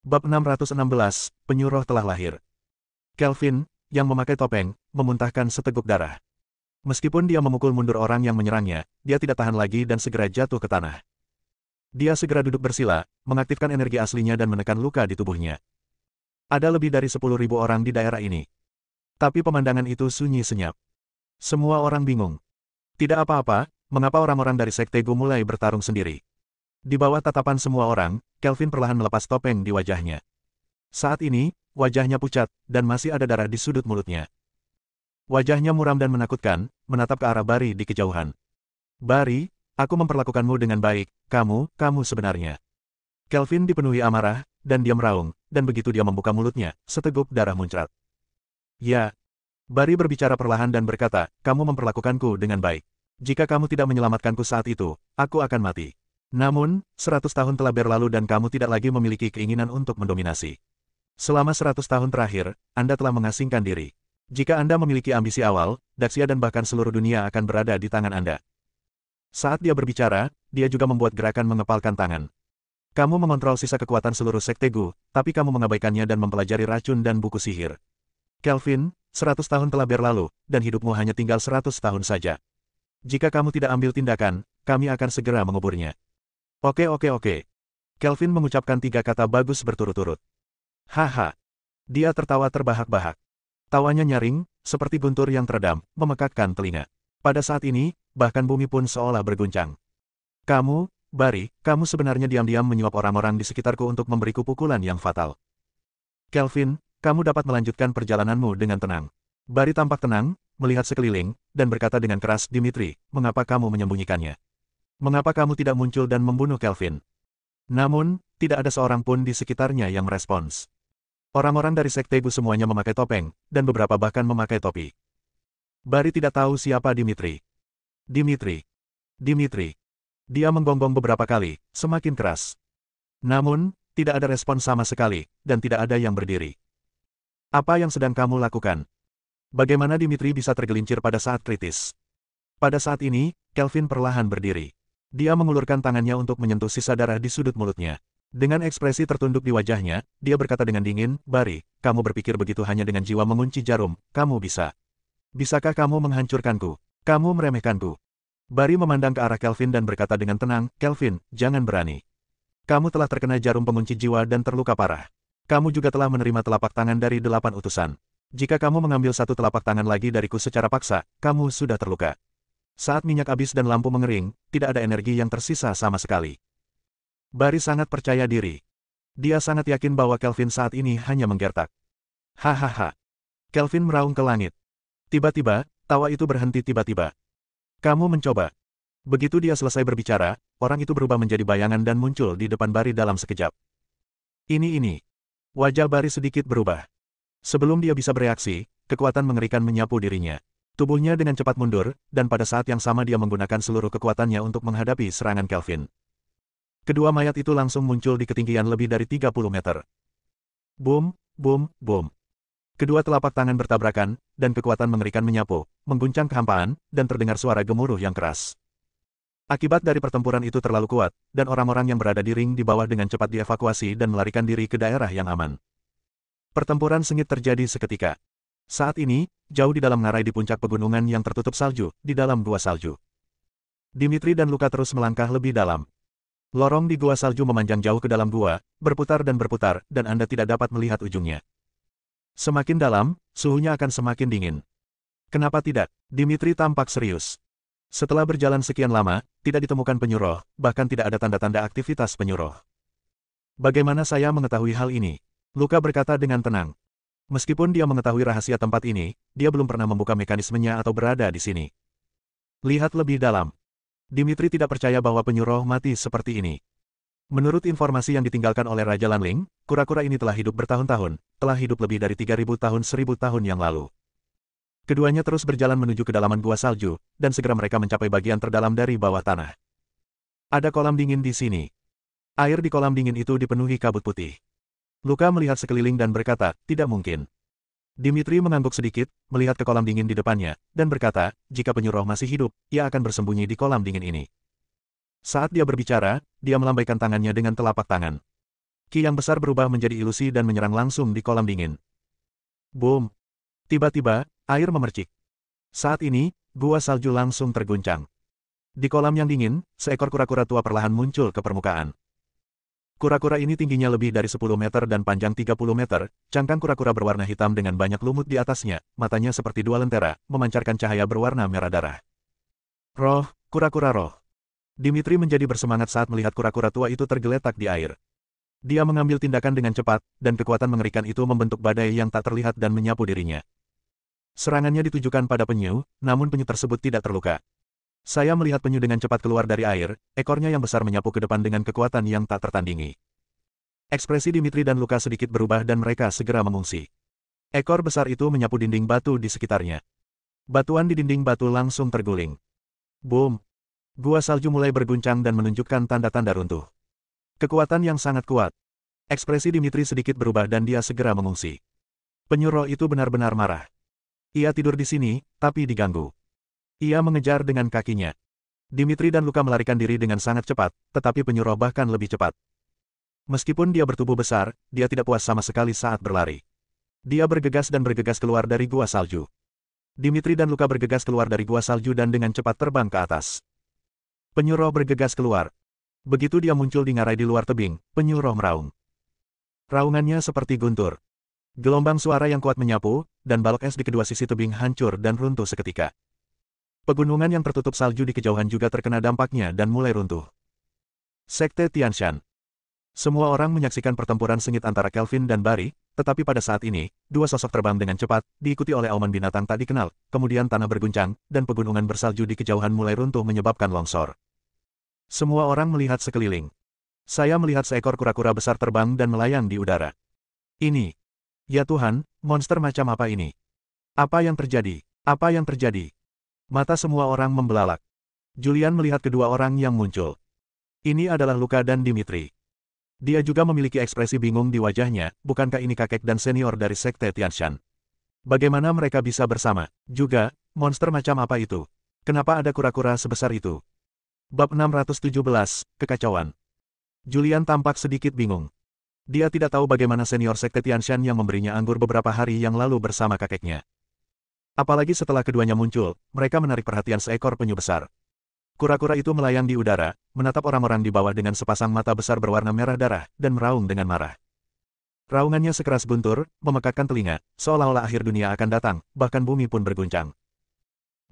Bab 616, Penyuruh telah lahir. Kelvin, yang memakai topeng, memuntahkan seteguk darah. Meskipun dia memukul mundur orang yang menyerangnya, dia tidak tahan lagi dan segera jatuh ke tanah. Dia segera duduk bersila, mengaktifkan energi aslinya dan menekan luka di tubuhnya. Ada lebih dari 10.000 orang di daerah ini. Tapi pemandangan itu sunyi senyap. Semua orang bingung. Tidak apa-apa, mengapa orang-orang dari Sekte Gu mulai bertarung sendiri. Di bawah tatapan semua orang, Kelvin perlahan melepas topeng di wajahnya. Saat ini, wajahnya pucat, dan masih ada darah di sudut mulutnya. Wajahnya muram dan menakutkan, menatap ke arah Bari di kejauhan. Bari, aku memperlakukanmu dengan baik, kamu sebenarnya. Kelvin dipenuhi amarah, dan dia meraung, dan begitu dia membuka mulutnya, seteguk darah muncrat. Ya. Bari berbicara perlahan dan berkata, kamu memperlakukanku dengan baik. Jika kamu tidak menyelamatkanku saat itu, aku akan mati. Namun, 100 tahun telah berlalu dan kamu tidak lagi memiliki keinginan untuk mendominasi. Selama 100 tahun terakhir, Anda telah mengasingkan diri. Jika Anda memiliki ambisi awal, Daxia dan bahkan seluruh dunia akan berada di tangan Anda. Saat dia berbicara, dia juga membuat gerakan mengepalkan tangan. Kamu mengontrol sisa kekuatan seluruh Sekte Gu, tapi kamu mengabaikannya dan mempelajari racun dan buku sihir. Kelvin, 100 tahun telah berlalu, dan hidupmu hanya tinggal 100 tahun saja. Jika kamu tidak ambil tindakan, kami akan segera menguburnya. Oke. Kelvin mengucapkan 3 kata bagus berturut-turut. Haha. Dia tertawa terbahak-bahak. Tawanya nyaring, seperti guntur yang teredam, memekakkan telinga. Pada saat ini, bahkan bumi pun seolah berguncang. Kamu, Bari, kamu sebenarnya diam-diam menyuap orang-orang di sekitarku untuk memberiku pukulan yang fatal. Kelvin, kamu dapat melanjutkan perjalananmu dengan tenang. Bari tampak tenang, melihat sekeliling, dan berkata dengan keras, Dimitri, mengapa kamu menyembunyikannya? Mengapa kamu tidak muncul dan membunuh Kelvin? Namun, tidak ada seorang pun di sekitarnya yang merespons. Orang-orang dari Sekte Gu semuanya memakai topeng, dan beberapa bahkan memakai topi. Bari tidak tahu siapa Dimitri. Dimitri. Dia menggonggong beberapa kali, semakin keras. Namun, tidak ada respon sama sekali, dan tidak ada yang berdiri. Apa yang sedang kamu lakukan? Bagaimana Dimitri bisa tergelincir pada saat kritis? Pada saat ini, Kelvin perlahan berdiri. Dia mengulurkan tangannya untuk menyentuh sisa darah di sudut mulutnya. Dengan ekspresi tertunduk di wajahnya, dia berkata dengan dingin, Bari, kamu berpikir begitu hanya dengan jiwa mengunci jarum, kamu bisa. Bisakah kamu menghancurkanku? Kamu meremehkanku. Bari memandang ke arah Kelvin dan berkata dengan tenang, Kelvin, jangan berani. Kamu telah terkena jarum pengunci jiwa dan terluka parah. Kamu juga telah menerima telapak tangan dari 8 utusan. Jika kamu mengambil 1 telapak tangan lagi dariku secara paksa, kamu sudah terluka. Saat minyak habis dan lampu mengering, tidak ada energi yang tersisa sama sekali. Bari sangat percaya diri. Dia sangat yakin bahwa Kelvin saat ini hanya menggertak. Hahaha. Kelvin meraung ke langit. Tiba-tiba, tawa itu berhenti tiba-tiba. Kamu mencoba. Begitu dia selesai berbicara, orang itu berubah menjadi bayangan dan muncul di depan Bari dalam sekejap. Ini. Wajah Bari sedikit berubah. Sebelum dia bisa bereaksi, kekuatan mengerikan menyapu dirinya. Tubuhnya dengan cepat mundur, dan pada saat yang sama dia menggunakan seluruh kekuatannya untuk menghadapi serangan Kelvin. Kedua mayat itu langsung muncul di ketinggian lebih dari 30 meter. Boom. Kedua telapak tangan bertabrakan, dan kekuatan mengerikan menyapu, mengguncang kehampaan, dan terdengar suara gemuruh yang keras. Akibat dari pertempuran itu terlalu kuat, dan orang-orang yang berada di ring di bawah dengan cepat dievakuasi dan melarikan diri ke daerah yang aman. Pertempuran sengit terjadi seketika. Saat ini, jauh di dalam ngarai di puncak pegunungan yang tertutup salju, di dalam gua salju. Dimitri dan Luka terus melangkah lebih dalam. Lorong di gua salju memanjang jauh ke dalam gua, berputar, dan Anda tidak dapat melihat ujungnya. Semakin dalam, suhunya akan semakin dingin. Kenapa tidak? Dimitri tampak serius. Setelah berjalan sekian lama, tidak ditemukan penyuruh, bahkan tidak ada tanda-tanda aktivitas penyuruh. Bagaimana saya mengetahui hal ini? Luka berkata dengan tenang. Meskipun dia mengetahui rahasia tempat ini, dia belum pernah membuka mekanismenya atau berada di sini. Lihat lebih dalam. Dimitri tidak percaya bahwa penyuruh mati seperti ini. Menurut informasi yang ditinggalkan oleh Raja Lanling, kura-kura ini telah hidup bertahun-tahun, telah hidup lebih dari 3.000 tahun 1.000 tahun yang lalu. Keduanya terus berjalan menuju kedalaman gua salju, dan segera mereka mencapai bagian terdalam dari bawah tanah. Ada kolam dingin di sini. Air di kolam dingin itu dipenuhi kabut putih. Luka melihat sekeliling dan berkata, tidak mungkin. Dimitri mengangguk sedikit, melihat ke kolam dingin di depannya, dan berkata, jika penyuruh masih hidup, ia akan bersembunyi di kolam dingin ini. Saat dia berbicara, dia melambaikan tangannya dengan telapak tangan. Ki yang besar berubah menjadi ilusi dan menyerang langsung di kolam dingin. Boom! Tiba-tiba, air memercik. Saat ini, gua salju langsung terguncang. Di kolam yang dingin, seekor kura-kura tua perlahan muncul ke permukaan. Kura-kura ini tingginya lebih dari 10 meter dan panjang 30 meter, cangkang kura-kura berwarna hitam dengan banyak lumut di atasnya, matanya seperti dua lentera, memancarkan cahaya berwarna merah darah. Roh, kura-kura roh. Dimitri menjadi bersemangat saat melihat kura-kura tua itu tergeletak di air. Dia mengambil tindakan dengan cepat, dan kekuatan mengerikan itu membentuk badai yang tak terlihat dan menyapu dirinya. Serangannya ditujukan pada penyu, namun penyu tersebut tidak terluka. Saya melihat penyu dengan cepat keluar dari air, ekornya yang besar menyapu ke depan dengan kekuatan yang tak tertandingi. Ekspresi Dimitri dan Luka sedikit berubah dan mereka segera mengungsi. Ekor besar itu menyapu dinding batu di sekitarnya. Batuan di dinding batu langsung terguling. Boom! Gua salju mulai berguncang dan menunjukkan tanda-tanda runtuh. Kekuatan yang sangat kuat. Ekspresi Dimitri sedikit berubah dan dia segera mengungsi. Penyu roh itu benar-benar marah. Ia tidur di sini, tapi diganggu. Ia mengejar dengan kakinya. Dimitri dan Luka melarikan diri dengan sangat cepat, tetapi penyu roh bahkan lebih cepat. Meskipun dia bertubuh besar, dia tidak puas sama sekali saat berlari. Dia bergegas dan bergegas keluar dari gua salju. Dimitri dan Luka bergegas keluar dari gua salju dan dengan cepat terbang ke atas. Penyu roh bergegas keluar. Begitu dia muncul di ngarai di luar tebing, penyu roh meraung. Raungannya seperti guntur. Gelombang suara yang kuat menyapu, dan balok es di kedua sisi tebing hancur dan runtuh seketika. Pegunungan yang tertutup salju di kejauhan juga terkena dampaknya dan mulai runtuh. Sekte Tianshan. Semua orang menyaksikan pertempuran sengit antara Kelvin dan Barry, tetapi pada saat ini, dua sosok terbang dengan cepat, diikuti oleh auman binatang tak dikenal, kemudian tanah berguncang, dan pegunungan bersalju di kejauhan mulai runtuh menyebabkan longsor. Semua orang melihat sekeliling. Saya melihat seekor kura-kura besar terbang dan melayang di udara. Ini. Ya Tuhan, monster macam apa ini? Apa yang terjadi? Apa yang terjadi? Mata semua orang membelalak. Julian melihat kedua orang yang muncul. Ini adalah Luka dan Dimitri. Dia juga memiliki ekspresi bingung di wajahnya, bukankah ini kakek dan senior dari Sekte Tianshan? Bagaimana mereka bisa bersama? Juga, monster macam apa itu? Kenapa ada kura-kura sebesar itu? Bab 617, Kekacauan. Julian tampak sedikit bingung. Dia tidak tahu bagaimana senior Sekte Tianshan yang memberinya anggur beberapa hari yang lalu bersama kakeknya. Apalagi setelah keduanya muncul, mereka menarik perhatian seekor penyu besar. Kura-kura itu melayang di udara, menatap orang-orang di bawah dengan sepasang mata besar berwarna merah darah, dan meraung dengan marah. Raungannya sekeras guntur, memekakkan telinga, seolah-olah akhir dunia akan datang, bahkan bumi pun berguncang.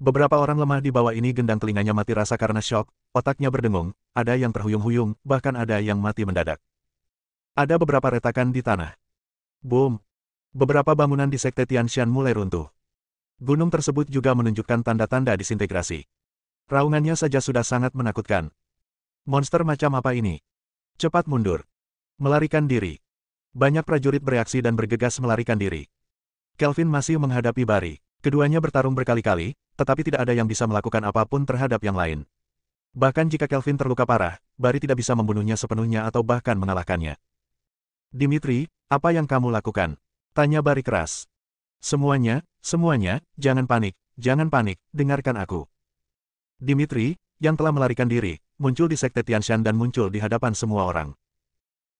Beberapa orang lemah di bawah ini gendang telinganya mati rasa karena syok, otaknya berdengung, ada yang terhuyung-huyung, bahkan ada yang mati mendadak. Ada beberapa retakan di tanah. Boom! Beberapa bangunan di Sekte Tianshan mulai runtuh. Gunung tersebut juga menunjukkan tanda-tanda disintegrasi. Raungannya saja sudah sangat menakutkan. Monster macam apa ini? Cepat mundur. Melarikan diri. Banyak prajurit bereaksi dan bergegas melarikan diri. Kelvin masih menghadapi Barry. Keduanya bertarung berkali-kali, tetapi tidak ada yang bisa melakukan apapun terhadap yang lain. Bahkan jika Kelvin terluka parah, Barry tidak bisa membunuhnya sepenuhnya atau bahkan mengalahkannya. Dimitri, apa yang kamu lakukan? Tanya Barry keras. Semuanya, jangan panik, dengarkan aku. Dimitri, yang telah melarikan diri, muncul di Sekte Tianshan dan muncul di hadapan semua orang.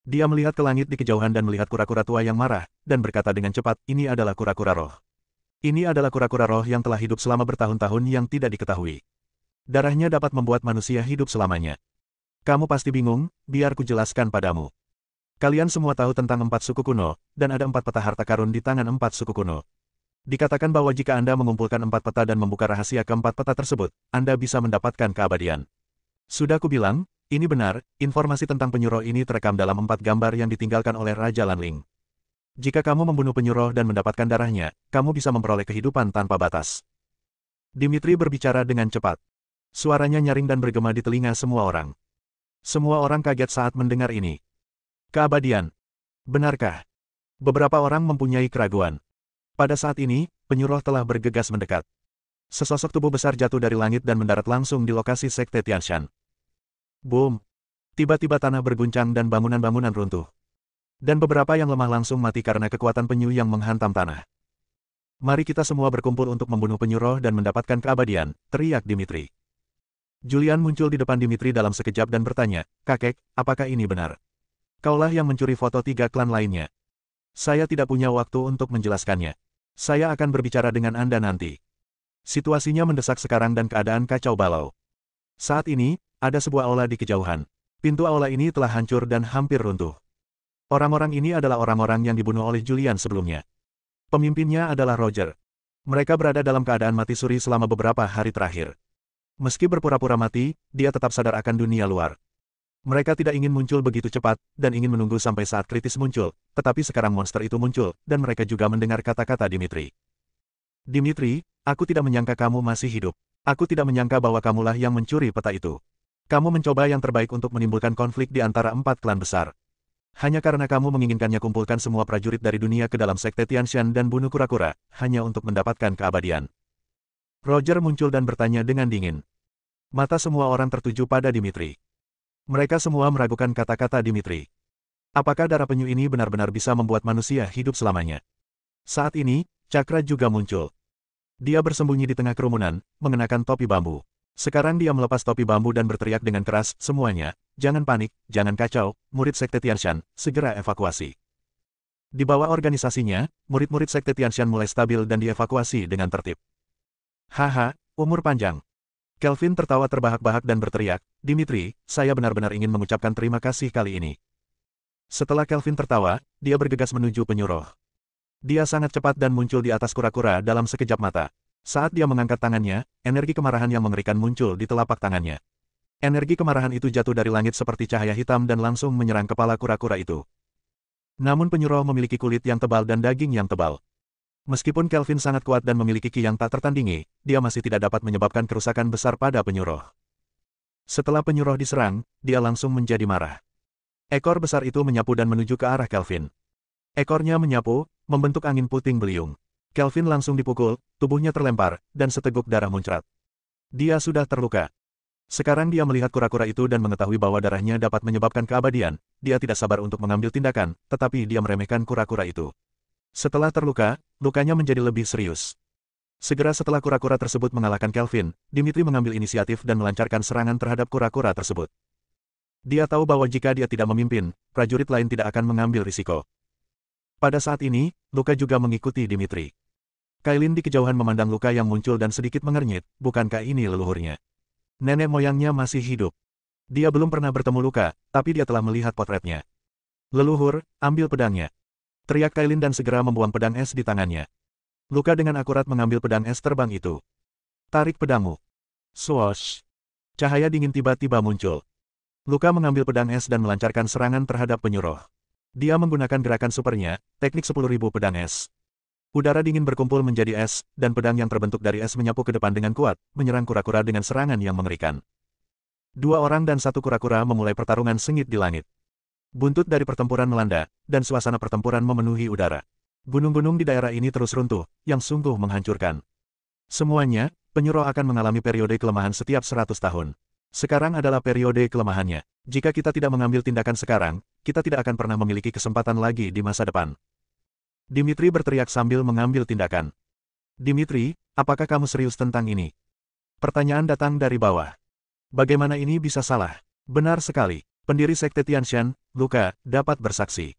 Dia melihat ke langit di kejauhan dan melihat kura-kura tua yang marah, dan berkata dengan cepat, ini adalah kura-kura roh. Ini adalah kura-kura roh yang telah hidup selama bertahun-tahun yang tidak diketahui. Darahnya dapat membuat manusia hidup selamanya. Kamu pasti bingung, biar ku jelaskan padamu. Kalian semua tahu tentang 4 suku kuno, dan ada 4 peta harta karun di tangan 4 suku kuno. Dikatakan bahwa jika Anda mengumpulkan 4 peta dan membuka rahasia ke-4 peta tersebut, Anda bisa mendapatkan keabadian. Sudah kubilang, ini benar, informasi tentang penyu roh ini terekam dalam 4 gambar yang ditinggalkan oleh Raja Lanling. Jika kamu membunuh penyu roh dan mendapatkan darahnya, kamu bisa memperoleh kehidupan tanpa batas. Dimitri berbicara dengan cepat. Suaranya nyaring dan bergema di telinga semua orang. Semua orang kaget saat mendengar ini. Keabadian. Benarkah? Beberapa orang mempunyai keraguan. Pada saat ini, penyu roh telah bergegas mendekat. Sesosok tubuh besar jatuh dari langit dan mendarat langsung di lokasi Sekte Tianshan. Boom! Tiba-tiba tanah berguncang dan bangunan-bangunan runtuh. Dan beberapa yang lemah langsung mati karena kekuatan penyu yang menghantam tanah. Mari kita semua berkumpul untuk membunuh penyu roh dan mendapatkan keabadian, teriak Dimitri. Julian muncul di depan Dimitri dalam sekejap dan bertanya, kakek, apakah ini benar? Kaulah yang mencuri foto 3 klan lainnya. Saya tidak punya waktu untuk menjelaskannya. Saya akan berbicara dengan Anda nanti. Situasinya mendesak sekarang dan keadaan kacau balau. Saat ini, ada sebuah aula di kejauhan. Pintu aula ini telah hancur dan hampir runtuh. Orang-orang ini adalah orang-orang yang dibunuh oleh Julian sebelumnya. Pemimpinnya adalah Roger. Mereka berada dalam keadaan mati suri selama beberapa hari terakhir. Meski berpura-pura mati, dia tetap sadar akan dunia luar. Mereka tidak ingin muncul begitu cepat, dan ingin menunggu sampai saat kritis muncul, tetapi sekarang monster itu muncul, dan mereka juga mendengar kata-kata Dimitri. Dimitri, aku tidak menyangka kamu masih hidup. Aku tidak menyangka bahwa kamulah yang mencuri peta itu. Kamu mencoba yang terbaik untuk menimbulkan konflik di antara 4 klan besar. Hanya karena kamu menginginkannya kumpulkan semua prajurit dari dunia ke dalam sekte Tianshan dan bunuh kura-kura, hanya untuk mendapatkan keabadian. Roger muncul dan bertanya dengan dingin. Mata semua orang tertuju pada Dimitri. Mereka semua meragukan kata-kata Dimitri. Apakah darah penyu ini benar-benar bisa membuat manusia hidup selamanya? Saat ini, Cakra juga muncul. Dia bersembunyi di tengah kerumunan, mengenakan topi bambu. Sekarang dia melepas topi bambu dan berteriak dengan keras, semuanya, jangan panik, jangan kacau, murid sekte Tianshan, segera evakuasi. Di bawah organisasinya, murid-murid sekte Tianshan mulai stabil dan dievakuasi dengan tertib. Haha, umur panjang. Kelvin tertawa terbahak-bahak dan berteriak, Dimitri, saya benar-benar ingin mengucapkan terima kasih kali ini. Setelah Kelvin tertawa, dia bergegas menuju penyuruh. Dia sangat cepat dan muncul di atas kura-kura dalam sekejap mata. Saat dia mengangkat tangannya, energi kemarahan yang mengerikan muncul di telapak tangannya. Energi kemarahan itu jatuh dari langit seperti cahaya hitam dan langsung menyerang kepala kura-kura itu. Namun penyuruh memiliki kulit yang tebal dan daging yang tebal. Meskipun Kelvin sangat kuat dan memiliki ki yang tak tertandingi, dia masih tidak dapat menyebabkan kerusakan besar pada penyuruh. Setelah penyuruh diserang, dia langsung menjadi marah. Ekor besar itu menyapu dan menuju ke arah Kelvin. Ekornya menyapu, membentuk angin puting beliung. Kelvin langsung dipukul, tubuhnya terlempar, dan seteguk darah muncrat. Dia sudah terluka. Sekarang dia melihat kura-kura itu dan mengetahui bahwa darahnya dapat menyebabkan keabadian. Dia tidak sabar untuk mengambil tindakan, tetapi dia meremehkan kura-kura itu. Setelah terluka, lukanya menjadi lebih serius. Segera setelah kura-kura tersebut mengalahkan Kelvin, Dimitri mengambil inisiatif dan melancarkan serangan terhadap kura-kura tersebut. Dia tahu bahwa jika dia tidak memimpin, prajurit lain tidak akan mengambil risiko. Pada saat ini, Luka juga mengikuti Dimitri. Kailin di kejauhan memandang Luka yang muncul dan sedikit mengernyit, bukankah ini leluhurnya? Nenek moyangnya masih hidup. Dia belum pernah bertemu Luka, tapi dia telah melihat potretnya. Leluhur, ambil pedangnya. Teriak Kailin dan segera membuang pedang es di tangannya. Luka dengan akurat mengambil pedang es terbang itu. Tarik pedangmu. Swoosh. Cahaya dingin tiba-tiba muncul. Luka mengambil pedang es dan melancarkan serangan terhadap penyuruh. Dia menggunakan gerakan supernya, teknik 10.000 pedang es. Udara dingin berkumpul menjadi es, dan pedang yang terbentuk dari es menyapu ke depan dengan kuat, menyerang kura-kura dengan serangan yang mengerikan. 2 orang dan 1 kura-kura memulai pertarungan sengit di langit. Buntut dari pertempuran melanda, dan suasana pertempuran memenuhi udara. Gunung-gunung di daerah ini terus runtuh, yang sungguh menghancurkan. Semuanya, penyuruh akan mengalami periode kelemahan setiap 100 tahun. Sekarang adalah periode kelemahannya. Jika kita tidak mengambil tindakan sekarang, kita tidak akan pernah memiliki kesempatan lagi di masa depan. Dimitri berteriak sambil mengambil tindakan. Dimitri, apakah kamu serius tentang ini? Pertanyaan datang dari bawah. Bagaimana ini bisa salah? Benar sekali. Pendiri sekte Tianshan, Luka, dapat bersaksi.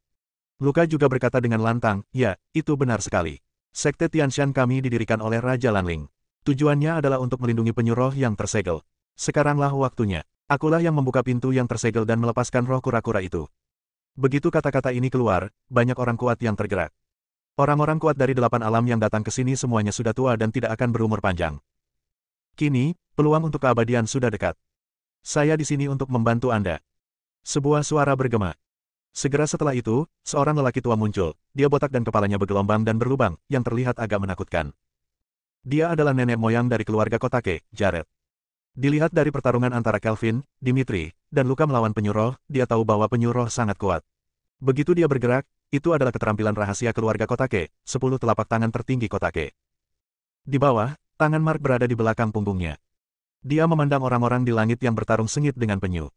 Luka juga berkata dengan lantang, ya, itu benar sekali. Sekte Tianshan kami didirikan oleh Raja Lanling. Tujuannya adalah untuk melindungi penyuruh yang tersegel. Sekaranglah waktunya. Akulah yang membuka pintu yang tersegel dan melepaskan roh kura-kura itu. Begitu kata-kata ini keluar, banyak orang kuat yang tergerak. Orang-orang kuat dari 8 alam yang datang ke sini semuanya sudah tua dan tidak akan berumur panjang. Kini, peluang untuk keabadian sudah dekat. Saya di sini untuk membantu Anda. Sebuah suara bergema. Segera setelah itu, seorang lelaki tua muncul. Dia botak dan kepalanya bergelombang dan berlubang, yang terlihat agak menakutkan. Dia adalah nenek moyang dari keluarga Kotake, Jared. Dilihat dari pertarungan antara Kelvin, Dimitri, dan Luka melawan penyuruh, dia tahu bahwa penyuruh sangat kuat. Begitu dia bergerak, itu adalah keterampilan rahasia keluarga Kotake, 10 telapak tangan tertinggi Kotake. Di bawah, tangan Mark berada di belakang punggungnya. Dia memandang orang-orang di langit yang bertarung sengit dengan penyu.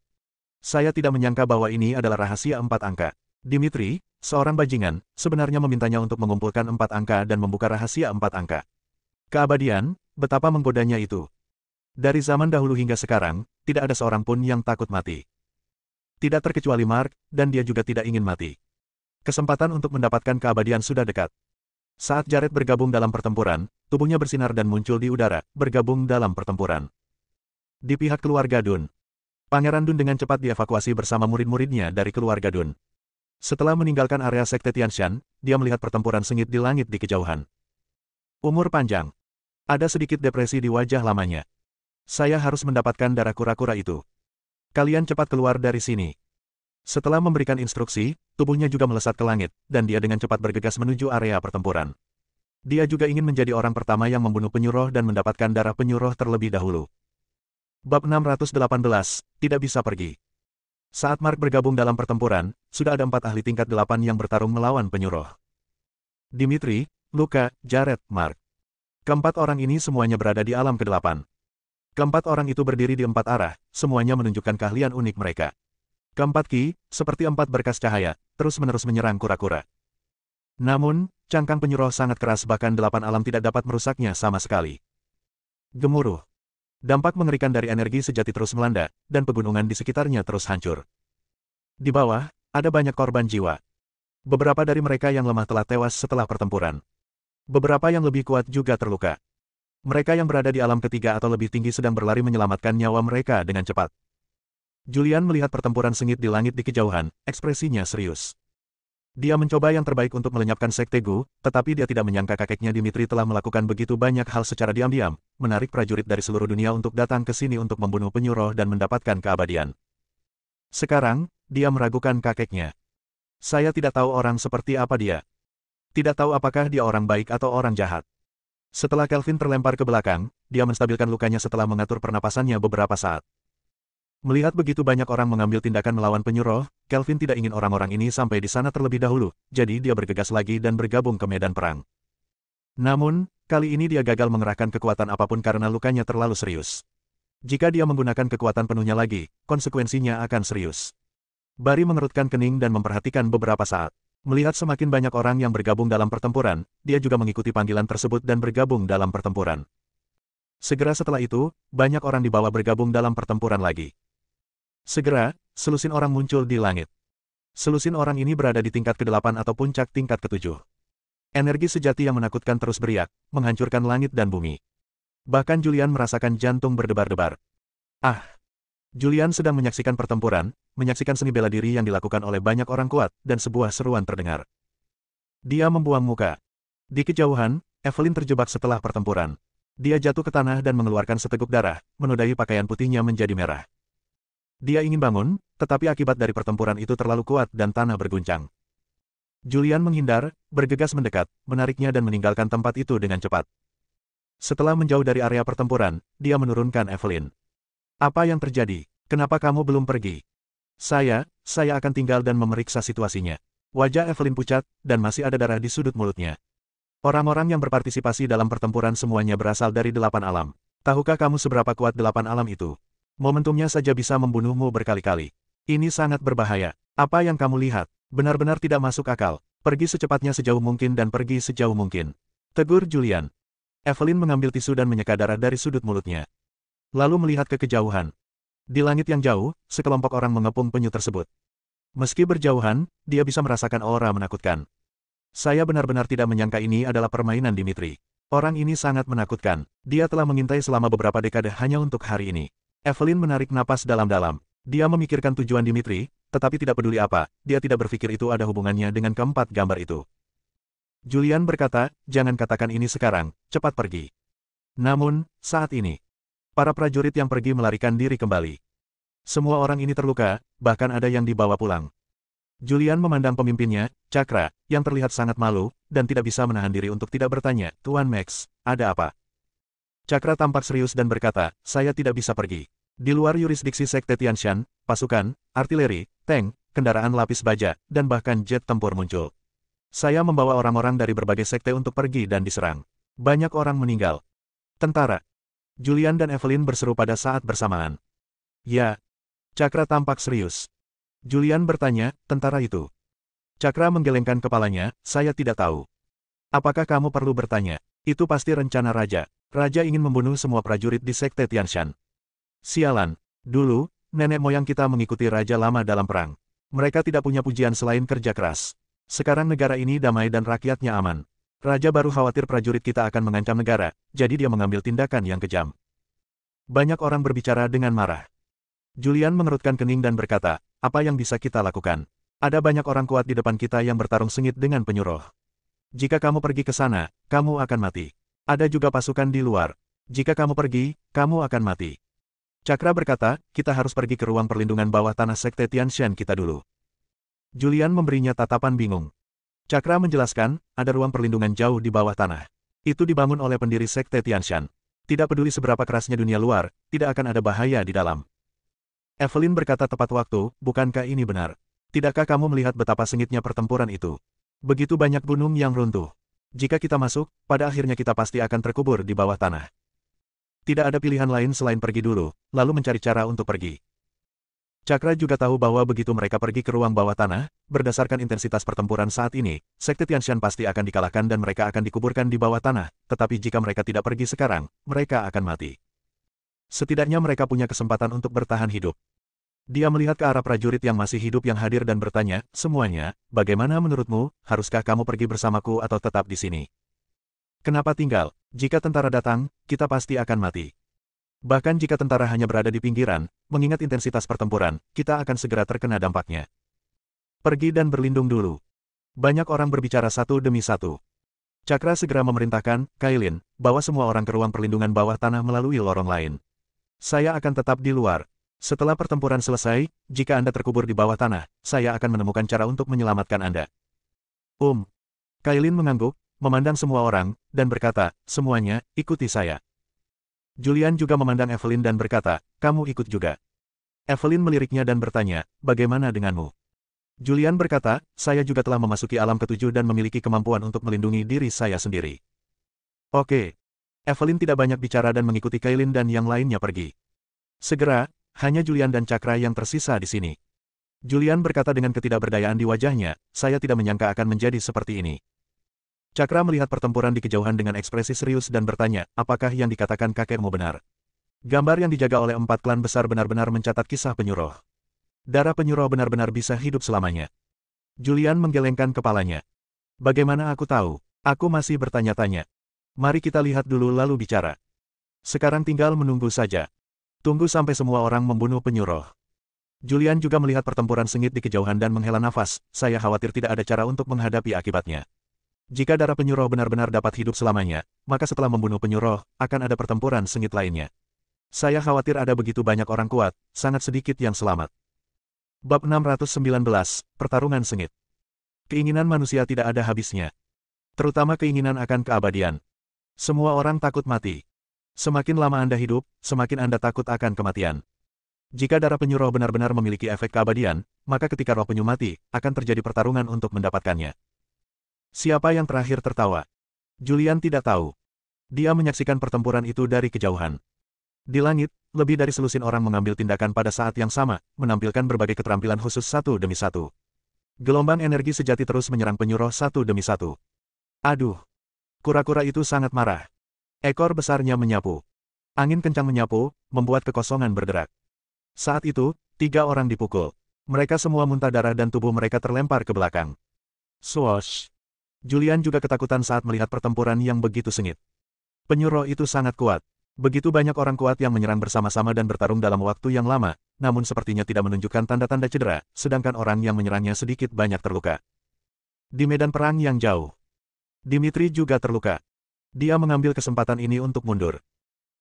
Saya tidak menyangka bahwa ini adalah rahasia 4 angka. Dimitri, seorang bajingan, sebenarnya memintanya untuk mengumpulkan 4 angka dan membuka rahasia 4 angka. Keabadian, betapa menggodanya itu. Dari zaman dahulu hingga sekarang, tidak ada seorang pun yang takut mati. Tidak terkecuali Mark, dan dia juga tidak ingin mati. Kesempatan untuk mendapatkan keabadian sudah dekat. Saat Jared bergabung dalam pertempuran, tubuhnya bersinar dan muncul di udara, bergabung dalam pertempuran. Di pihak keluarga Dun, Pangeran Dun dengan cepat dievakuasi bersama murid-muridnya dari keluarga Dun. Setelah meninggalkan area Sekte Tianshan, dia melihat pertempuran sengit di langit di kejauhan. Umur panjang. Ada sedikit depresi di wajah lamanya. Saya harus mendapatkan darah kura-kura itu. Kalian cepat keluar dari sini. Setelah memberikan instruksi, tubuhnya juga melesat ke langit, dan dia dengan cepat bergegas menuju area pertempuran. Dia juga ingin menjadi orang pertama yang membunuh penyuruh dan mendapatkan darah penyuruh terlebih dahulu. Bab 618, tidak bisa pergi. Saat Mark bergabung dalam pertempuran, sudah ada 4 ahli tingkat 8 yang bertarung melawan penyuruh. Dimitri, Luka, Jared, Mark. Keempat orang ini semuanya berada di alam ke-8. Keempat orang itu berdiri di 4 arah, semuanya menunjukkan keahlian unik mereka. Keempat Ki, seperti 4 berkas cahaya, terus-menerus menyerang kura-kura. Namun, cangkang penyuruh sangat keras bahkan 8 alam tidak dapat merusaknya sama sekali. Gemuruh. Dampak mengerikan dari energi sejati terus melanda, dan pegunungan di sekitarnya terus hancur. Di bawah, ada banyak korban jiwa. Beberapa dari mereka yang lemah telah tewas setelah pertempuran. Beberapa yang lebih kuat juga terluka. Mereka yang berada di alam ketiga atau lebih tinggi sedang berlari menyelamatkan nyawa mereka dengan cepat. Julian melihat pertempuran sengit di langit di kejauhan, ekspresinya serius. Dia mencoba yang terbaik untuk melenyapkan Sekte Gu, tetapi dia tidak menyangka kakeknya Dimitri telah melakukan begitu banyak hal secara diam-diam, menarik prajurit dari seluruh dunia untuk datang ke sini untuk membunuh penyuruh dan mendapatkan keabadian. Sekarang, dia meragukan kakeknya. Saya tidak tahu orang seperti apa dia. Tidak tahu apakah dia orang baik atau orang jahat. Setelah Kelvin terlempar ke belakang, dia menstabilkan lukanya setelah mengatur pernapasannya beberapa saat. Melihat begitu banyak orang mengambil tindakan melawan penyuruh, Kelvin tidak ingin orang-orang ini sampai di sana terlebih dahulu, jadi dia bergegas lagi dan bergabung ke medan perang. Namun, kali ini dia gagal mengerahkan kekuatan apapun karena lukanya terlalu serius. Jika dia menggunakan kekuatan penuhnya lagi, konsekuensinya akan serius. Barry mengerutkan kening dan memperhatikan beberapa saat. Melihat semakin banyak orang yang bergabung dalam pertempuran, dia juga mengikuti panggilan tersebut dan bergabung dalam pertempuran. Segera setelah itu, banyak orang di bawah bergabung dalam pertempuran lagi. Segera, selusin orang muncul di langit. Selusin orang ini berada di tingkat ke-8 atau puncak tingkat ke-7. Energi sejati yang menakutkan terus beriak, menghancurkan langit dan bumi. Bahkan Julian merasakan jantung berdebar-debar. Ah! Julian sedang menyaksikan pertempuran, menyaksikan seni bela diri yang dilakukan oleh banyak orang kuat, dan sebuah seruan terdengar. Dia membuang muka. Di kejauhan, Evelyn terjebak setelah pertempuran. Dia jatuh ke tanah dan mengeluarkan seteguk darah, menodai pakaian putihnya menjadi merah. Dia ingin bangun, tetapi akibat dari pertempuran itu terlalu kuat dan tanah berguncang. Julian menghindar, bergegas mendekat, menariknya dan meninggalkan tempat itu dengan cepat. Setelah menjauh dari area pertempuran, dia menurunkan Evelyn. Apa yang terjadi? Kenapa kamu belum pergi? Saya akan tinggal dan memeriksa situasinya. Wajah Evelyn pucat, dan masih ada darah di sudut mulutnya. Orang-orang yang berpartisipasi dalam pertempuran semuanya berasal dari 8 alam. Tahukah kamu seberapa kuat 8 alam itu? Momentumnya saja bisa membunuhmu berkali-kali. Ini sangat berbahaya. Apa yang kamu lihat? Benar-benar tidak masuk akal. Pergi secepatnya sejauh mungkin dan pergi sejauh mungkin. Tegur Julian. Evelyn mengambil tisu dan menyeka darah dari sudut mulutnya. Lalu melihat ke kejauhan. Di langit yang jauh, sekelompok orang mengepung penyu tersebut. Meski berjauhan, dia bisa merasakan aura menakutkan. Saya benar-benar tidak menyangka ini adalah permainan Dimitri. Orang ini sangat menakutkan. Dia telah mengintai selama beberapa dekade hanya untuk hari ini. Evelyn menarik napas dalam-dalam. Dia memikirkan tujuan Dimitri, tetapi tidak peduli apa, dia tidak berpikir itu ada hubungannya dengan keempat gambar itu. Julian berkata, jangan katakan ini sekarang, cepat pergi. Namun, saat ini, para prajurit yang pergi melarikan diri kembali. Semua orang ini terluka, bahkan ada yang dibawa pulang. Julian memandang pemimpinnya, Cakra, yang terlihat sangat malu, dan tidak bisa menahan diri untuk tidak bertanya, Tuan Max, ada apa? Cakra tampak serius dan berkata, saya tidak bisa pergi. Di luar yurisdiksi Sekte Tianshan, pasukan, artileri, tank, kendaraan lapis baja, dan bahkan jet tempur muncul. Saya membawa orang-orang dari berbagai sekte untuk pergi dan diserang. Banyak orang meninggal. Tentara. Julian dan Evelyn berseru pada saat bersamaan. Ya. Cakra tampak serius. Julian bertanya, tentara itu. Cakra menggelengkan kepalanya, saya tidak tahu. Apakah kamu perlu bertanya? Itu pasti rencana Raja. Raja ingin membunuh semua prajurit di Sekte Tianshan. Sialan. Dulu, Nenek moyang kita mengikuti raja lama dalam perang. Mereka tidak punya pujian selain kerja keras. Sekarang negara ini damai dan rakyatnya aman. Raja baru khawatir prajurit kita akan mengancam negara, jadi dia mengambil tindakan yang kejam. Banyak orang berbicara dengan marah. Julian mengerutkan kening dan berkata, apa yang bisa kita lakukan? Ada banyak orang kuat di depan kita yang bertarung sengit dengan penyuruh. Jika kamu pergi ke sana, kamu akan mati. Ada juga pasukan di luar. Jika kamu pergi, kamu akan mati. Cakra berkata, kita harus pergi ke ruang perlindungan bawah tanah Sekte Tianshan kita dulu. Julian memberinya tatapan bingung. Cakra menjelaskan, ada ruang perlindungan jauh di bawah tanah. Itu dibangun oleh pendiri Sekte Tianshan. Tidak peduli seberapa kerasnya dunia luar, tidak akan ada bahaya di dalam. Evelyn berkata tepat waktu, bukankah ini benar? Tidakkah kamu melihat betapa sengitnya pertempuran itu? Begitu banyak gunung yang runtuh. Jika kita masuk, pada akhirnya kita pasti akan terkubur di bawah tanah. Tidak ada pilihan lain selain pergi dulu, lalu mencari cara untuk pergi. Cakra juga tahu bahwa begitu mereka pergi ke ruang bawah tanah, berdasarkan intensitas pertempuran saat ini, Sekte Tianshan pasti akan dikalahkan dan mereka akan dikuburkan di bawah tanah, tetapi jika mereka tidak pergi sekarang, mereka akan mati. Setidaknya mereka punya kesempatan untuk bertahan hidup. Dia melihat ke arah prajurit yang masih hidup yang hadir dan bertanya, semuanya, bagaimana menurutmu, haruskah kamu pergi bersamaku atau tetap di sini? Kenapa tinggal? Jika tentara datang, kita pasti akan mati. Bahkan jika tentara hanya berada di pinggiran, mengingat intensitas pertempuran, kita akan segera terkena dampaknya. Pergi dan berlindung dulu. Banyak orang berbicara satu demi satu. Cakra segera memerintahkan, Kailin, bawa semua orang ke ruang perlindungan bawah tanah melalui lorong lain. Saya akan tetap di luar. Setelah pertempuran selesai, jika Anda terkubur di bawah tanah, saya akan menemukan cara untuk menyelamatkan Anda. Kailin mengangguk, memandang semua orang, dan berkata, semuanya, ikuti saya. Julian juga memandang Evelyn dan berkata, kamu ikut juga. Evelyn meliriknya dan bertanya, bagaimana denganmu? Julian berkata, saya juga telah memasuki alam ketujuh dan memiliki kemampuan untuk melindungi diri saya sendiri. Oke. Evelyn tidak banyak bicara dan mengikuti Kailin dan yang lainnya pergi. Segera, hanya Julian dan Cakra yang tersisa di sini. Julian berkata dengan ketidakberdayaan di wajahnya, saya tidak menyangka akan menjadi seperti ini. Cakra melihat pertempuran di kejauhan dengan ekspresi serius dan bertanya, apakah yang dikatakan kakekmu benar? Gambar yang dijaga oleh 4 klan besar benar-benar mencatat kisah penyuruh. Darah penyuruh benar-benar bisa hidup selamanya. Julian menggelengkan kepalanya. Bagaimana aku tahu? Aku masih bertanya-tanya. Mari kita lihat dulu lalu bicara. Sekarang tinggal menunggu saja. Tunggu sampai semua orang membunuh penyuruh. Julian juga melihat pertempuran sengit di kejauhan dan menghela nafas, saya khawatir tidak ada cara untuk menghadapi akibatnya. Jika darah penyuruh benar-benar dapat hidup selamanya, maka setelah membunuh penyuruh, akan ada pertempuran sengit lainnya. Saya khawatir ada begitu banyak orang kuat, sangat sedikit yang selamat. Bab 619, Pertarungan Sengit. Keinginan manusia tidak ada habisnya. Terutama keinginan akan keabadian. Semua orang takut mati. Semakin lama Anda hidup, semakin Anda takut akan kematian. Jika darah penyuruh benar-benar memiliki efek keabadian, maka ketika roh penyu mati, akan terjadi pertarungan untuk mendapatkannya. Siapa yang terakhir tertawa? Julian tidak tahu. Dia menyaksikan pertempuran itu dari kejauhan. Di langit, lebih dari selusin orang mengambil tindakan pada saat yang sama, menampilkan berbagai keterampilan khusus satu demi satu. Gelombang energi sejati terus menyerang penyuruh satu demi satu. Aduh! Kura-kura itu sangat marah. Ekor besarnya menyapu. Angin kencang menyapu, membuat kekosongan berderak. Saat itu, 3 orang dipukul. Mereka semua muntah darah dan tubuh mereka terlempar ke belakang. Swoosh! Julian juga ketakutan saat melihat pertempuran yang begitu sengit. Penyuruh itu sangat kuat. Begitu banyak orang kuat yang menyerang bersama-sama dan bertarung dalam waktu yang lama, namun sepertinya tidak menunjukkan tanda-tanda cedera, sedangkan orang yang menyerangnya sedikit banyak terluka. Di medan perang yang jauh, Dimitri juga terluka. Dia mengambil kesempatan ini untuk mundur.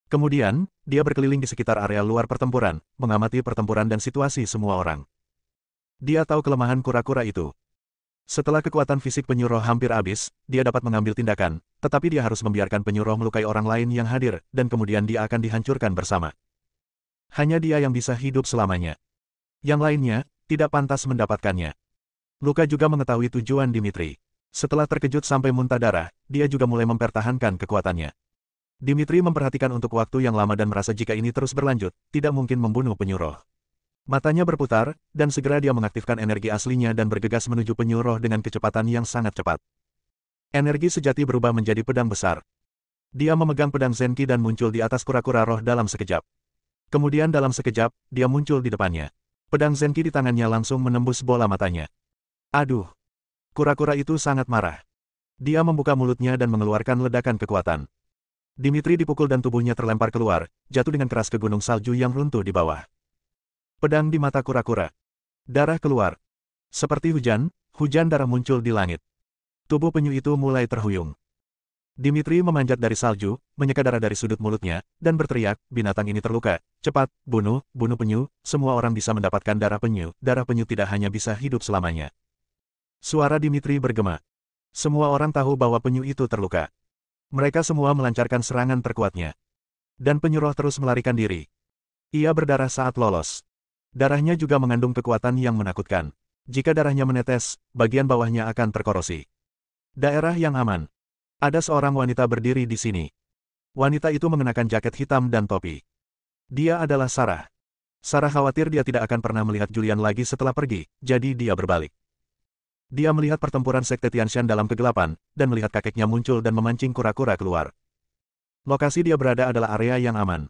Kemudian, dia berkeliling di sekitar area luar pertempuran, mengamati pertempuran dan situasi semua orang. Dia tahu kelemahan kura-kura itu. Setelah kekuatan fisik penyuruh hampir habis, dia dapat mengambil tindakan, tetapi dia harus membiarkan penyuruh melukai orang lain yang hadir, dan kemudian dia akan dihancurkan bersama. Hanya dia yang bisa hidup selamanya. Yang lainnya, tidak pantas mendapatkannya. Luka juga mengetahui tujuan Dimitri. Setelah terkejut sampai muntah darah, dia juga mulai mempertahankan kekuatannya. Dimitri memperhatikan untuk waktu yang lama dan merasa jika ini terus berlanjut, tidak mungkin membunuh penyuruh. Matanya berputar, dan segera dia mengaktifkan energi aslinya dan bergegas menuju penyuruh dengan kecepatan yang sangat cepat. Energi sejati berubah menjadi pedang besar. Dia memegang pedang Zenki dan muncul di atas kura-kura roh dalam sekejap. Kemudian dalam sekejap, dia muncul di depannya. Pedang Zenki di tangannya langsung menembus bola matanya. Aduh! Kura-kura itu sangat marah. Dia membuka mulutnya dan mengeluarkan ledakan kekuatan. Dimitri dipukul dan tubuhnya terlempar keluar, jatuh dengan keras ke gunung salju yang runtuh di bawah. Pedang di mata kura-kura. Darah keluar. Seperti hujan, hujan darah muncul di langit. Tubuh penyu itu mulai terhuyung. Dimitri memanjat dari salju, menyeka darah dari sudut mulutnya, dan berteriak, binatang ini terluka. Cepat, bunuh penyu, semua orang bisa mendapatkan darah penyu tidak hanya bisa hidup selamanya. Suara Dimitri bergema. Semua orang tahu bahwa penyu itu terluka. Mereka semua melancarkan serangan terkuatnya. Dan penyu roh terus melarikan diri. Ia berdarah saat lolos. Darahnya juga mengandung kekuatan yang menakutkan. Jika darahnya menetes, bagian bawahnya akan terkorosi. Daerah yang aman. Ada seorang wanita berdiri di sini. Wanita itu mengenakan jaket hitam dan topi. Dia adalah Sarah. Sarah khawatir dia tidak akan pernah melihat Julian lagi setelah pergi, jadi dia berbalik. Dia melihat pertempuran Sekte Tianshan dalam kegelapan, dan melihat kakeknya muncul dan memancing kura-kura keluar. Lokasi dia berada adalah area yang aman.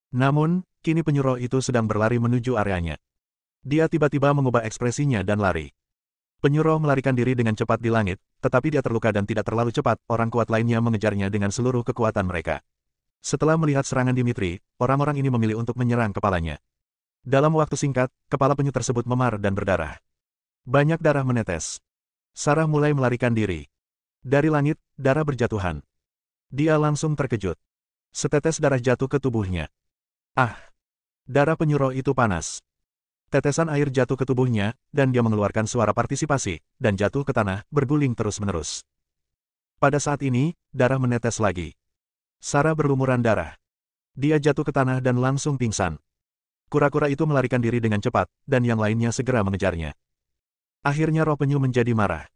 Namun, kini penyu roh itu sedang berlari menuju areanya. Dia tiba-tiba mengubah ekspresinya dan lari. Penyu roh melarikan diri dengan cepat di langit, tetapi dia terluka dan tidak terlalu cepat, orang kuat lainnya mengejarnya dengan seluruh kekuatan mereka. Setelah melihat serangan Dimitri, orang-orang ini memilih untuk menyerang kepalanya. Dalam waktu singkat, kepala penyu tersebut memar dan berdarah. Banyak darah menetes. Sarah mulai melarikan diri. Dari langit, darah berjatuhan. Dia langsung terkejut. Setetes darah jatuh ke tubuhnya. Ah! Darah penyu roh itu panas. Tetesan air jatuh ke tubuhnya, dan dia mengeluarkan suara partisipasi, dan jatuh ke tanah, berguling terus-menerus. Pada saat ini, darah menetes lagi. Sarah berlumuran darah. Dia jatuh ke tanah dan langsung pingsan. Kura-kura itu melarikan diri dengan cepat, dan yang lainnya segera mengejarnya. Akhirnya roh penyu menjadi marah.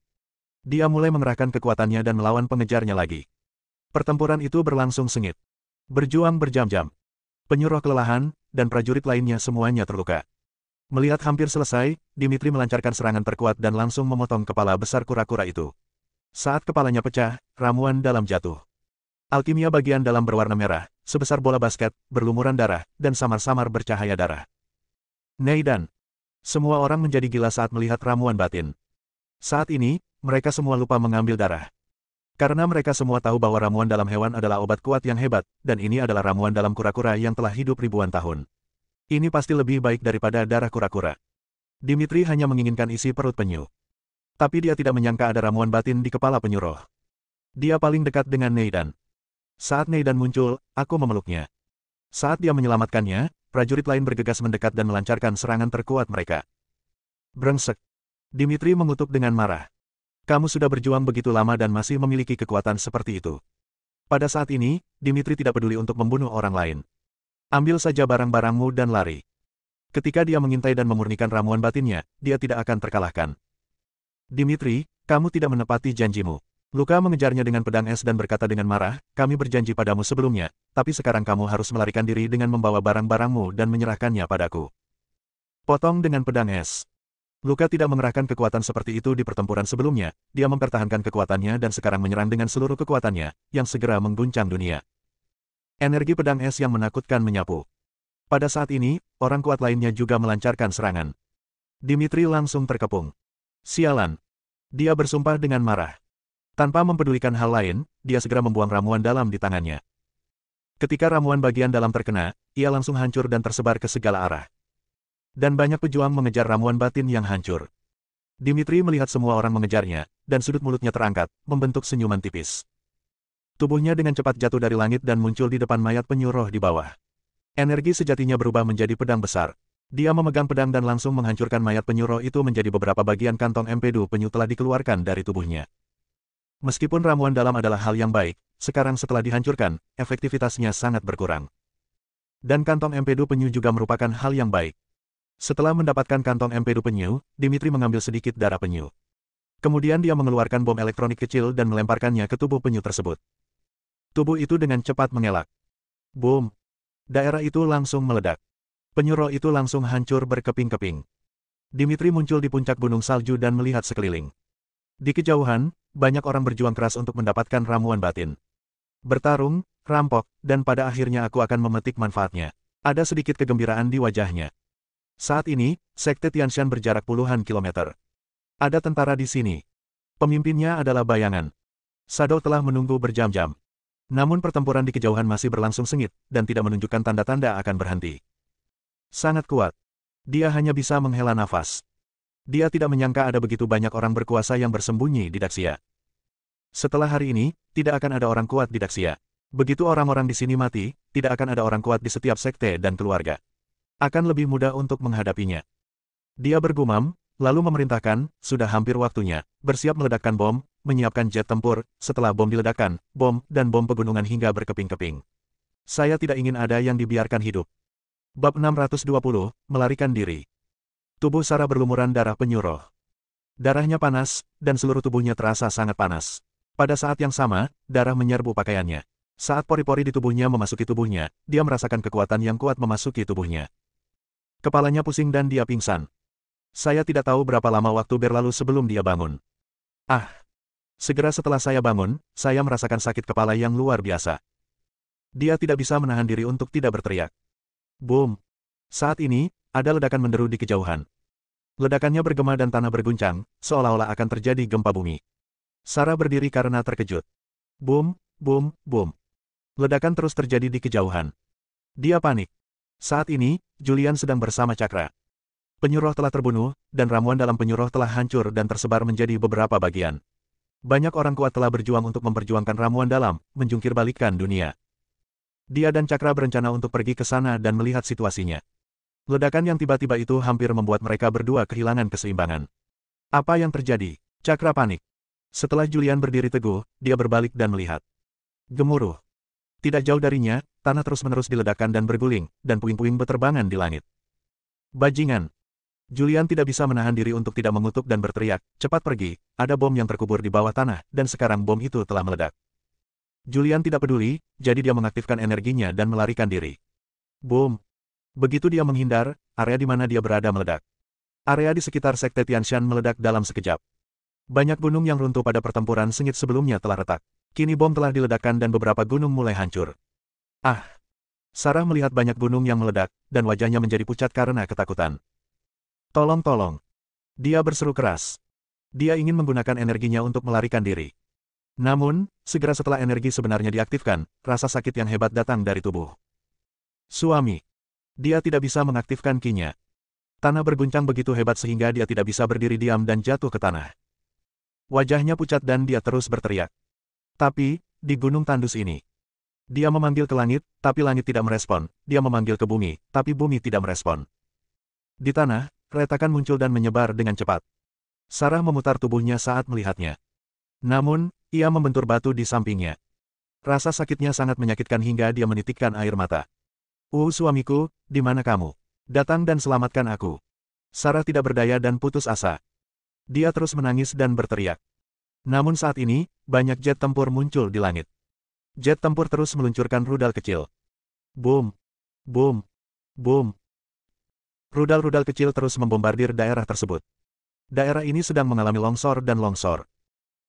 Dia mulai mengerahkan kekuatannya dan melawan pengejarnya lagi. Pertempuran itu berlangsung sengit. Berjuang berjam-jam. Penyu roh kelelahan, dan prajurit lainnya semuanya terluka. Melihat hampir selesai, Dimitri melancarkan serangan terkuat dan langsung memotong kepala besar kura-kura itu. Saat kepalanya pecah, ramuan dalam jatuh. Alkimia bagian dalam berwarna merah, sebesar bola basket, berlumuran darah, dan samar-samar bercahaya darah. Neidan. Semua orang menjadi gila saat melihat ramuan batin. Saat ini, mereka semua lupa mengambil darah. Karena mereka semua tahu bahwa ramuan dalam hewan adalah obat kuat yang hebat, dan ini adalah ramuan dalam kura-kura yang telah hidup ribuan tahun. Ini pasti lebih baik daripada darah kura-kura. Dimitri hanya menginginkan isi perut penyu. Tapi dia tidak menyangka ada ramuan batin di kepala penyu roh. Dia paling dekat dengan Neidan. Saat Neidan muncul, aku memeluknya. Saat dia menyelamatkannya, prajurit lain bergegas mendekat dan melancarkan serangan terkuat mereka. Brengsek. Dimitri mengutuk dengan marah. Kamu sudah berjuang begitu lama dan masih memiliki kekuatan seperti itu. Pada saat ini, Dimitri tidak peduli untuk membunuh orang lain. Ambil saja barang-barangmu dan lari. Ketika dia mengintai dan memurnikan ramuan batinnya, dia tidak akan terkalahkan. Dimitri, kamu tidak menepati janjimu. Luka mengejarnya dengan pedang es dan berkata dengan marah, kami berjanji padamu sebelumnya, tapi sekarang kamu harus melarikan diri dengan membawa barang-barangmu dan menyerahkannya padaku. Potong dengan pedang es. Luka tidak mengerahkan kekuatan seperti itu di pertempuran sebelumnya, dia mempertahankan kekuatannya dan sekarang menyerang dengan seluruh kekuatannya, yang segera mengguncang dunia. Energi pedang es yang menakutkan menyapu. Pada saat ini, orang kuat lainnya juga melancarkan serangan. Dimitri langsung terkepung. Sialan. Dia bersumpah dengan marah. Tanpa mempedulikan hal lain, dia segera membuang ramuan dalam di tangannya. Ketika ramuan bagian dalam terkena, ia langsung hancur dan tersebar ke segala arah. Dan banyak pejuang mengejar ramuan batin yang hancur. Dimitri melihat semua orang mengejarnya, dan sudut mulutnya terangkat, membentuk senyuman tipis. Tubuhnya dengan cepat jatuh dari langit dan muncul di depan mayat penyu roh di bawah. Energi sejatinya berubah menjadi pedang besar. Dia memegang pedang dan langsung menghancurkan mayat penyu roh itu menjadi beberapa bagian kantong empedu penyu telah dikeluarkan dari tubuhnya. Meskipun ramuan dalam adalah hal yang baik, sekarang setelah dihancurkan, efektivitasnya sangat berkurang. Dan kantong empedu penyu juga merupakan hal yang baik. Setelah mendapatkan kantong empedu penyu, Dimitri mengambil sedikit darah penyu. Kemudian dia mengeluarkan bom elektronik kecil dan melemparkannya ke tubuh penyu tersebut. Tubuh itu dengan cepat mengelak. Boom! Daerah itu langsung meledak. Penyu roh itu langsung hancur berkeping-keping. Dimitri muncul di puncak gunung salju dan melihat sekeliling. Di kejauhan, banyak orang berjuang keras untuk mendapatkan ramuan batin. Bertarung, rampok, dan pada akhirnya aku akan memetik manfaatnya. Ada sedikit kegembiraan di wajahnya. Saat ini, Sekte Tianshan berjarak puluhan kilometer. Ada tentara di sini. Pemimpinnya adalah bayangan. Shadow telah menunggu berjam-jam. Namun pertempuran di kejauhan masih berlangsung sengit, dan tidak menunjukkan tanda-tanda akan berhenti. Sangat kuat. Dia hanya bisa menghela nafas. Dia tidak menyangka ada begitu banyak orang berkuasa yang bersembunyi di Daxia. Setelah hari ini, tidak akan ada orang kuat di Daxia. Begitu orang-orang di sini mati, tidak akan ada orang kuat di setiap sekte dan keluarga. Akan lebih mudah untuk menghadapinya. Dia bergumam, lalu memerintahkan, sudah hampir waktunya, bersiap meledakkan bom, menyiapkan jet tempur, setelah bom diledakkan, bom, dan bom pegunungan hingga berkeping-keping. Saya tidak ingin ada yang dibiarkan hidup. Bab 620, melarikan diri. Tubuh Sarah berlumuran darah penyuruh. Darahnya panas, dan seluruh tubuhnya terasa sangat panas. Pada saat yang sama, darah menyerbu pakaiannya. Saat pori-pori di tubuhnya memasuki tubuhnya, dia merasakan kekuatan yang kuat memasuki tubuhnya. Kepalanya pusing dan dia pingsan. Saya tidak tahu berapa lama waktu berlalu sebelum dia bangun. Ah! Segera setelah saya bangun, saya merasakan sakit kepala yang luar biasa. Dia tidak bisa menahan diri untuk tidak berteriak. Boom! Saat ini, ada ledakan menderu di kejauhan. Ledakannya bergema dan tanah berguncang, seolah-olah akan terjadi gempa bumi. Sarah berdiri karena terkejut. Boom, boom, boom. Ledakan terus terjadi di kejauhan. Dia panik. Saat ini, Julian sedang bersama Cakra. Penyuruh telah terbunuh, dan ramuan dalam penyuruh telah hancur dan tersebar menjadi beberapa bagian. Banyak orang kuat telah berjuang untuk memperjuangkan ramuan dalam, menjungkir balikkan dunia. Dia dan Cakra berencana untuk pergi ke sana dan melihat situasinya. Ledakan yang tiba-tiba itu hampir membuat mereka berdua kehilangan keseimbangan. Apa yang terjadi? Cakra panik. Setelah Julian berdiri teguh, dia berbalik dan melihat. Gemuruh. Tidak jauh darinya, tanah terus-menerus diledakkan dan berguling, dan puing-puing beterbangan di langit. Bajingan. Julian tidak bisa menahan diri untuk tidak mengutuk dan berteriak, cepat pergi, ada bom yang terkubur di bawah tanah, dan sekarang bom itu telah meledak. Julian tidak peduli, jadi dia mengaktifkan energinya dan melarikan diri. Boom. Begitu dia menghindar, area di mana dia berada meledak. Area di sekitar Sekte Tianshan meledak dalam sekejap. Banyak gunung yang runtuh pada pertempuran sengit sebelumnya telah retak. Kini bom telah diledakkan dan beberapa gunung mulai hancur. Ah! Sarah melihat banyak gunung yang meledak, dan wajahnya menjadi pucat karena ketakutan. Tolong! Dia berseru keras. Dia ingin menggunakan energinya untuk melarikan diri. Namun, segera setelah energi sebenarnya diaktifkan, rasa sakit yang hebat datang dari tubuh. Suami. Dia tidak bisa mengaktifkan ki-nya. Tanah berguncang begitu hebat sehingga dia tidak bisa berdiri diam dan jatuh ke tanah. Wajahnya pucat dan dia terus berteriak. Tapi, di gunung tandus ini. Dia memanggil ke langit, tapi langit tidak merespon. Dia memanggil ke bumi, tapi bumi tidak merespon. Di tanah, retakan muncul dan menyebar dengan cepat. Sarah memutar tubuhnya saat melihatnya. Namun, ia membentur batu di sampingnya. Rasa sakitnya sangat menyakitkan hingga dia menitikkan air mata. Suamiku, di mana kamu? Datang dan selamatkan aku. Sarah tidak berdaya dan putus asa. Dia terus menangis dan berteriak. Namun saat ini, banyak jet tempur muncul di langit. Jet tempur terus meluncurkan rudal kecil. Boom! Boom! Boom! Rudal-rudal kecil terus membombardir daerah tersebut. Daerah ini sedang mengalami longsor dan longsor.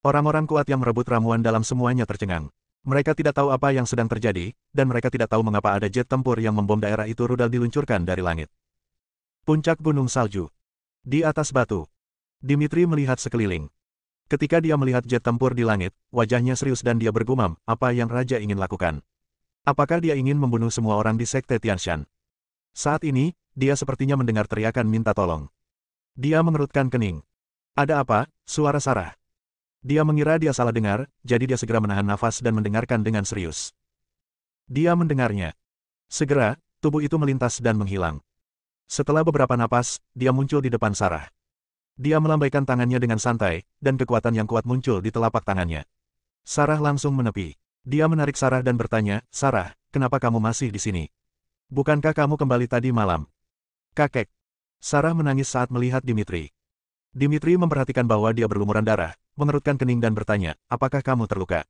Orang-orang kuat yang merebut ramuan dalam semuanya tercengang. Mereka tidak tahu apa yang sedang terjadi, dan mereka tidak tahu mengapa ada jet tempur yang membom daerah itu. Rudal diluncurkan dari langit. Puncak gunung salju. Di atas batu. Dimitri melihat sekeliling. Ketika dia melihat jet tempur di langit, wajahnya serius dan dia bergumam, apa yang Raja ingin lakukan? Apakah dia ingin membunuh semua orang di Sekte Tianshan? Saat ini, dia sepertinya mendengar teriakan minta tolong. Dia mengerutkan kening. Ada apa? Suara Sarah. Dia mengira dia salah dengar, jadi dia segera menahan nafas dan mendengarkan dengan serius. Dia mendengarnya. Segera, tubuh itu melintas dan menghilang. Setelah beberapa napas, dia muncul di depan Sarah. Dia melambaikan tangannya dengan santai, dan kekuatan yang kuat muncul di telapak tangannya. Sarah langsung menepi. Dia menarik Sarah dan bertanya, Sarah, kenapa kamu masih di sini? Bukankah kamu kembali tadi malam? Kakek. Sarah menangis saat melihat Dimitri. Dimitri memperhatikan bahwa dia berlumuran darah, mengerutkan kening dan bertanya, apakah kamu terluka?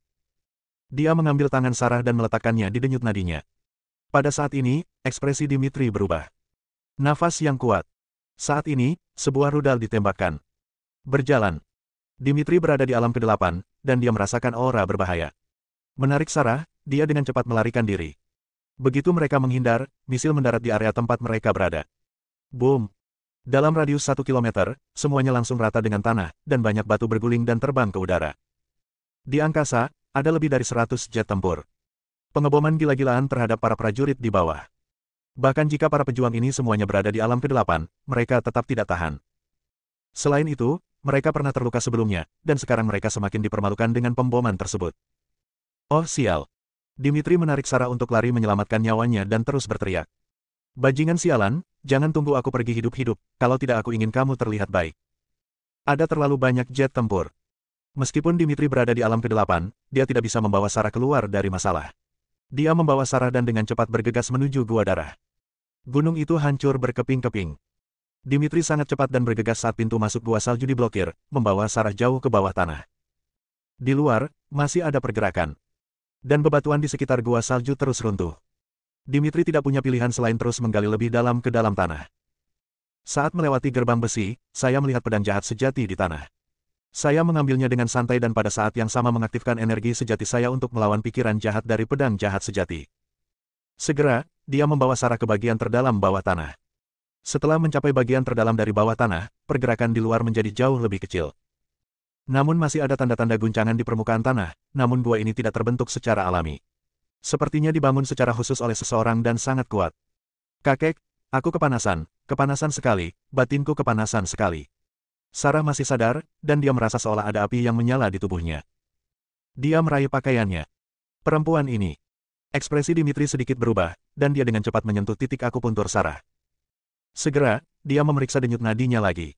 Dia mengambil tangan Sarah dan meletakkannya di denyut nadinya. Pada saat ini, ekspresi Dimitri berubah. Nafas yang kuat. Saat ini, sebuah rudal ditembakkan. Berjalan. Dimitri berada di alam ke-8, dan dia merasakan aura berbahaya. Menarik Sarah, dia dengan cepat melarikan diri. Begitu mereka menghindar, misil mendarat di area tempat mereka berada. Boom! Dalam radius 1 kilometer, semuanya langsung rata dengan tanah, dan banyak batu berguling dan terbang ke udara. Di angkasa, ada lebih dari 100 jet tempur. Pengeboman gila-gilaan terhadap para prajurit di bawah. Bahkan jika para pejuang ini semuanya berada di alam ke-8, mereka tetap tidak tahan. Selain itu, mereka pernah terluka sebelumnya, dan sekarang mereka semakin dipermalukan dengan pemboman tersebut. Oh sial! Dimitri menarik Sarah untuk lari menyelamatkan nyawanya dan terus berteriak. Bajingan sialan, jangan tunggu aku pergi hidup-hidup, kalau tidak aku ingin kamu terlihat baik. Ada terlalu banyak jet tempur. Meskipun Dimitri berada di alam ke-8, dia tidak bisa membawa Sarah keluar dari masalah. Dia membawa Sarah dan dengan cepat bergegas menuju gua darah. Gunung itu hancur berkeping-keping. Dimitri sangat cepat dan bergegas saat pintu masuk gua salju diblokir, membawa Sarah jauh ke bawah tanah. Di luar, masih ada pergerakan. Dan bebatuan di sekitar gua salju terus runtuh. Dimitri tidak punya pilihan selain terus menggali lebih dalam ke dalam tanah. Saat melewati gerbang besi, saya melihat pedang jahat sejati di tanah. Saya mengambilnya dengan santai dan pada saat yang sama mengaktifkan energi sejati saya untuk melawan pikiran jahat dari pedang jahat sejati. Segera, dia membawa Sarah ke bagian terdalam bawah tanah. Setelah mencapai bagian terdalam dari bawah tanah, pergerakan di luar menjadi jauh lebih kecil. Namun masih ada tanda-tanda guncangan di permukaan tanah, namun gua ini tidak terbentuk secara alami. Sepertinya dibangun secara khusus oleh seseorang dan sangat kuat. Kakek, aku kepanasan sekali, batinku kepanasan sekali. Sarah masih sadar, dan dia merasa seolah ada api yang menyala di tubuhnya. Dia meraih pakaiannya. Perempuan ini. Ekspresi Dimitri sedikit berubah, dan dia dengan cepat menyentuh titik akupuntur Sarah. Segera, dia memeriksa denyut nadinya lagi.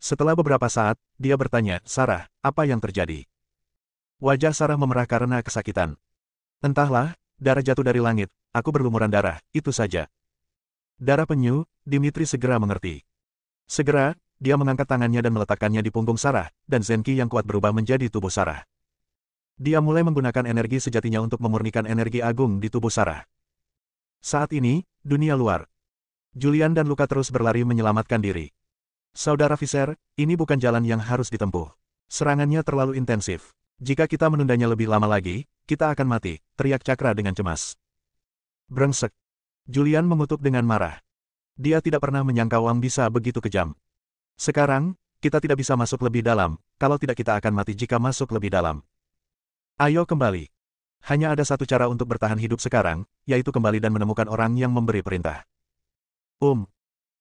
Setelah beberapa saat, dia bertanya, Sarah, apa yang terjadi? Wajah Sarah memerah karena kesakitan. Entahlah, darah jatuh dari langit, aku berlumuran darah, itu saja. Darah penyu, Dimitri segera mengerti. Segera, dia mengangkat tangannya dan meletakkannya di punggung Sarah, dan Zenki yang kuat berubah menjadi tubuh Sarah. Dia mulai menggunakan energi sejatinya untuk memurnikan energi agung di tubuh Sarah. Saat ini, dunia luar. Julian dan Luka terus berlari menyelamatkan diri. Saudara Visser, ini bukan jalan yang harus ditempuh. Serangannya terlalu intensif. Jika kita menundanya lebih lama lagi, kita akan mati, teriak Cakra dengan cemas. Brengsek. Julian mengutuk dengan marah. Dia tidak pernah menyangka Wang bisa begitu kejam. Sekarang, kita tidak bisa masuk lebih dalam, kalau tidak kita akan mati jika masuk lebih dalam. Ayo kembali. Hanya ada satu cara untuk bertahan hidup sekarang, yaitu kembali dan menemukan orang yang memberi perintah.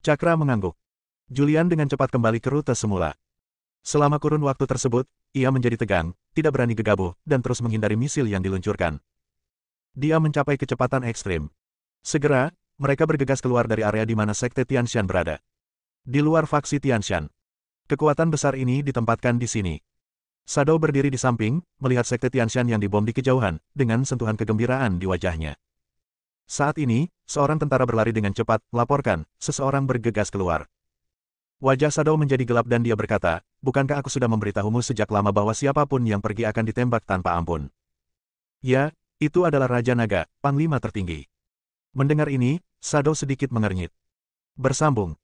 Cakra mengangguk. Julian dengan cepat kembali ke rute semula. Selama kurun waktu tersebut, ia menjadi tegang, tidak berani gegabah, dan terus menghindari misil yang diluncurkan. Dia mencapai kecepatan ekstrim. Segera, mereka bergegas keluar dari area di mana Sekte Tianshan berada. Di luar faksi Tianshan. Kekuatan besar ini ditempatkan di sini. Shadow berdiri di samping, melihat Sekte Tianshan yang dibom di kejauhan, dengan sentuhan kegembiraan di wajahnya. Saat ini, seorang tentara berlari dengan cepat, melaporkan, seseorang bergegas keluar. Wajah Shadow menjadi gelap dan dia berkata, bukankah aku sudah memberitahumu sejak lama bahwa siapapun yang pergi akan ditembak tanpa ampun? Ya, itu adalah Raja Naga, Panglima tertinggi. Mendengar ini, Shadow sedikit mengernyit. Bersambung.